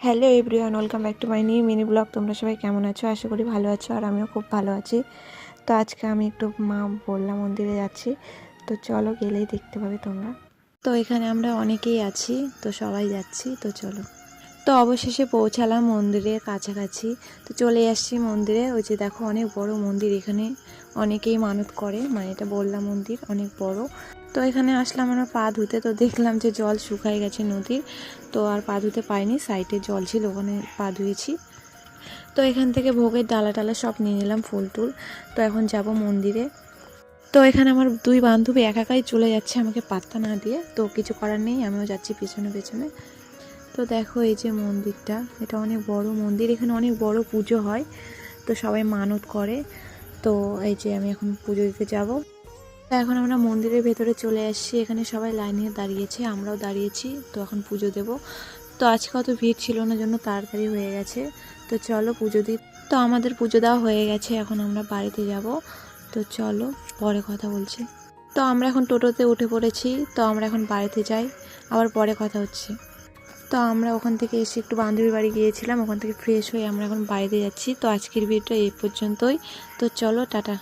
Hello everyone, welcome back to my new mini blog. তোমরা সবাই কেমন আছো? আশা করি ভালো আছো, আর আমিও খুব ভালো আছি। তো আজকে আমি একটু মা বললাম মন্দিরে যাচ্ছি, তো চলো, গেলেই দেখতে পাবে তোমরা। তো এখানে আমরা অনেকেই আছি, তো সবাই যাচ্ছি, তো চলো। তো অবশেষে পৌঁছালাম মন্দিরের কাছাকাছি। তো চলে আসছি মন্দিরে। ওই যে দেখো, অনেক বড় মন্দির। এখানে অনেকেই মানত করে, মানে এটা বললা মন্দির, অনেক বড়। তো এখানে আসলাম আমরা পা ধুতে, তো দেখলাম যে জল শুকায় গেছে নদীর, তো আর পা ধুতে পাইনি। সাইডে জল ছিল, ওখানে পা ধুয়েছি। তো এখান থেকে ভোগের ডালা টালা সব নিয়ে নিলাম, ফুল টুল। তো এখন যাব মন্দিরে। তো এখানে আমার দুই বান্ধবী একাই চলে যাচ্ছে, আমাকে পাত্তা না দিয়ে। তো কিছু করার নেই, আমিও যাচ্ছি পেছনে পেছনে। তো দেখো, এই যে মন্দিরটা, এটা অনেক বড় মন্দির। এখানে অনেক বড় পুজো হয়, তো সবাই মানত করে। তো এই যে আমি এখন পুজো দিতে যাব। তো এখন আমরা মন্দিরের ভেতরে চলে আসছি। এখানে সবাই লাইনে দাঁড়িয়েছে, আমরাও দাঁড়িয়েছি। তো এখন পুজো দেব। তো আজকে অত ভিড় ছিল না, জন্য তাড়াতাড়ি হয়ে গেছে। তো চলো পুজো দিই। তো আমাদের পুজো দেওয়া হয়ে গেছে, এখন আমরা বাড়িতে যাব। তো চলো, পরে কথা বলছি। তো আমরা এখন টোটোতে উঠে পড়েছি। তো আমরা এখন বাড়িতে যাই, আবার পরে কথা হচ্ছে। তো আমরা ওখান থেকে এসে একটু বান্ধবীর বাড়ি গিয়েছিলাম, ওখান থেকে ফ্রেশ হয়ে আমরা এখন বাড়িতে যাচ্ছি। তো আজকের ভিডিওটা এই পর্যন্তই। তো চলো, টাটা।